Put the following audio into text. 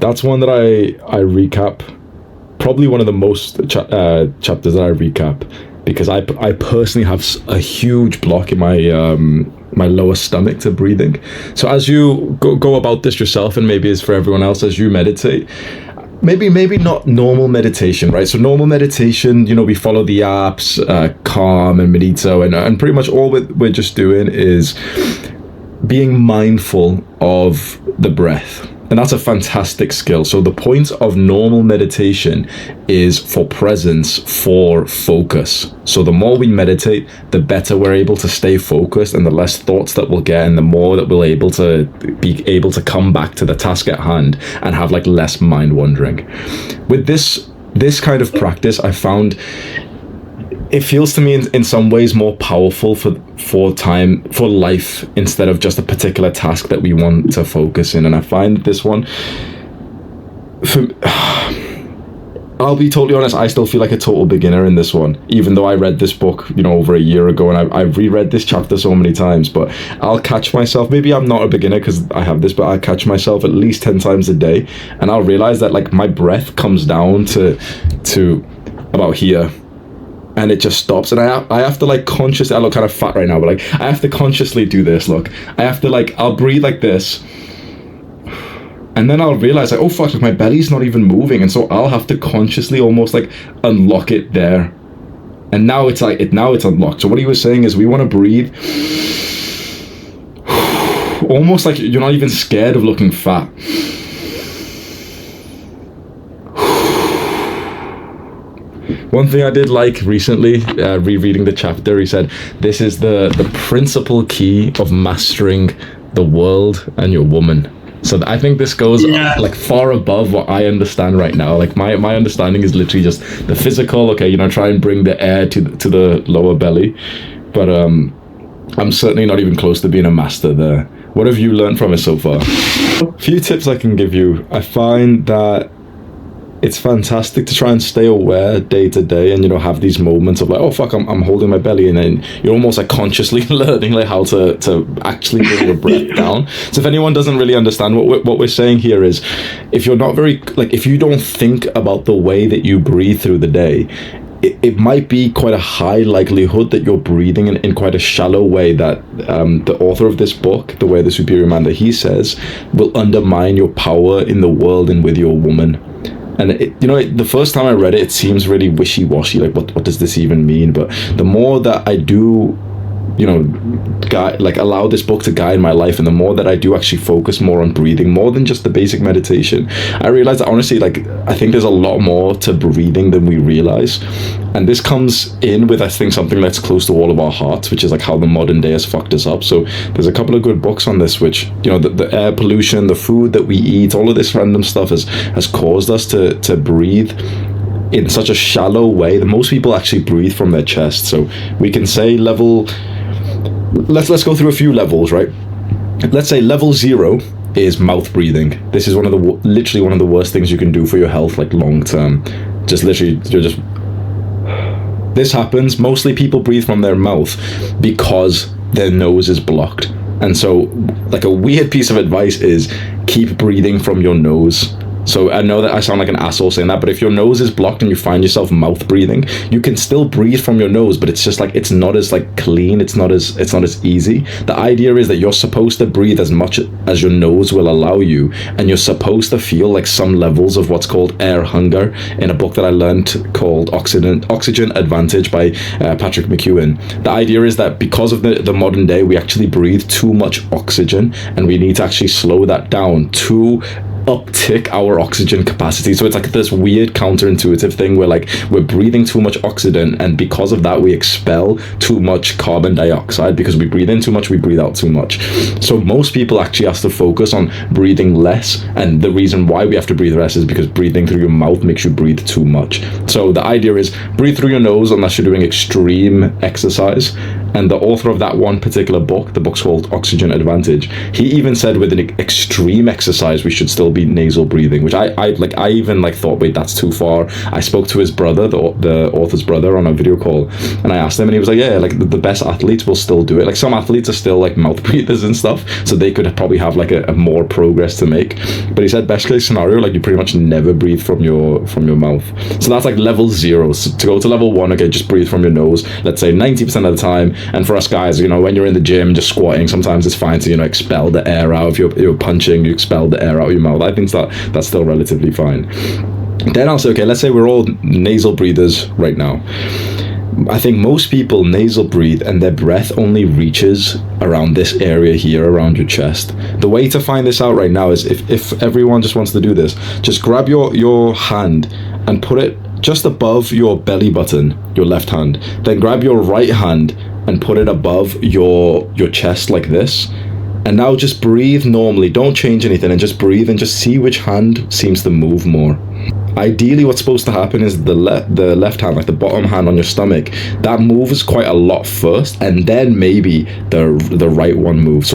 That's one that I recap. Probably one of the most chapters that I recap, because I personally have a huge block in my my lower stomach to breathing. So as you go about this yourself, and maybe it's for everyone else, as you meditate, maybe not normal meditation, right? So normal meditation, we follow the apps, Calm and Medito, and pretty much all we're just doing is being mindful of the breath. And that's a fantastic skill. So the point of normal meditation is for presence, for focus. So the more we meditate, the better we're able to stay focused, and the less thoughts that we'll get, and the more that we'll be able to come back to the task at hand and have like less mind wandering. With this kind of practice, I found it feels to me in some ways more powerful for life, instead of just a particular task that we want to focus in. And I find this one, I'll be totally honest, I still feel like a total beginner in this one, even though I read this book, over a year ago, and I've reread this chapter so many times. But I'll catch myself, maybe I'm not a beginner because I have this, but I catch myself at least 10 times a day, and I'll realize that like my breath comes down to about here, and it just stops. And I have to like consciously, I look kind of fat right now, but like I have to consciously do this. Look, I have to like, I'll breathe like this, and then I'll realize like, oh fuck, like my belly's not even moving, and so I'll have to consciously almost like unlock it there. And now it's unlocked. So what he was saying is, we want to breathe almost like you're not even scared of looking fat. One thing I did like recently, rereading the chapter, he said, this is the principal key of mastering the world and your woman. So I think this goes like far above what I understand right now. Like my understanding is literally just the physical, okay, try and bring the air to the lower belly. But I'm certainly not even close to being a master there. What have you learned from it so far? A few tips I can give you. I find that it's fantastic to try and stay aware day to day, and have these moments of like, oh fuck, I'm holding my belly, and then you're almost like consciously learning like how to actually bring your breath down. So if anyone doesn't really understand what we're saying here is, if you're not very like, if you don't think about the way that you breathe through the day, it might be quite a high likelihood that you're breathing in quite a shallow way, that the author of this book, The Way of the Superior Man, that he says will undermine your power in the world and with your woman. And the first time I read it, it seems really wishy-washy, like what does this even mean? But the more that I do allow this book to guide my life, and the more that I do actually focus more on breathing, more than just the basic meditation, I realize that honestly, like, I think there's a lot more to breathing than we realize. And this comes in with, I think, something that's close to all of our hearts, which is like how the modern day has fucked us up. So there's a couple of good books on this, which, the air pollution, the food that we eat, all of this random stuff has caused us to breathe in such a shallow way that most people actually breathe from their chest. So we can say let's go through a few levels, right? Let's say level 0 is mouth breathing. This is literally one of the worst things you can do for your health, like long term. This happens, mostly people breathe from their mouth because their nose is blocked. And so like a weird piece of advice is keep breathing from your nose. So I know that I sound like an asshole saying that, but if your nose is blocked and you find yourself mouth breathing, you can still breathe from your nose, but it's just like, it's not as like clean, it's not as easy. The idea is that you're supposed to breathe as much as your nose will allow you, and you're supposed to feel like some levels of what's called air hunger in a book that I learned called Oxygen Advantage by Patrick McEwen. The idea is that because of the modern day, we actually breathe too much oxygen, and we need to actually slow that down to uptick our oxygen capacity. So it's like this weird counterintuitive thing where like we're breathing too much oxygen, and because of that we expel too much carbon dioxide. Because we breathe in too much, we breathe out too much. So most people actually have to focus on breathing less, and the reason why we have to breathe less is because breathing through your mouth makes you breathe too much. So the idea is breathe through your nose unless you're doing extreme exercise, And the author of that one particular book, the book's called Oxygen Advantage, he even said with an extreme exercise we should still be nasal breathing, which I even like thought, wait, that's too far. I spoke to his brother, the author's brother, on a video call, and I asked him, and he was like, yeah, like the best athletes will still do it. Like some athletes are still like mouth breathers and stuff, so they could probably have like a more progress to make. But he said best case scenario, like you pretty much never breathe from your mouth. So that's like level 0. So to go to level 1, okay, just breathe from your nose, let's say 90% of the time. And for us guys, you know, when you're in the gym just squatting, sometimes it's fine to, you know, expel the air out. If you're punching, you expel the air out of your mouth. I think that's still relatively fine. Then I'll say, okay, let's say we're all nasal breathers right now. I think most people nasal breathe and their breath only reaches around this area here, around your chest. The way to find this out right now is if everyone just wants to do this, just grab your hand and put it just above your belly button, your left hand. Then grab your right hand and put it above your chest like this. And now just breathe normally. Don't change anything, and just breathe and just see which hand seems to move more. Ideally, what's supposed to happen is the left hand, like the bottom hand on your stomach, that moves quite a lot first, and then maybe the right one moves.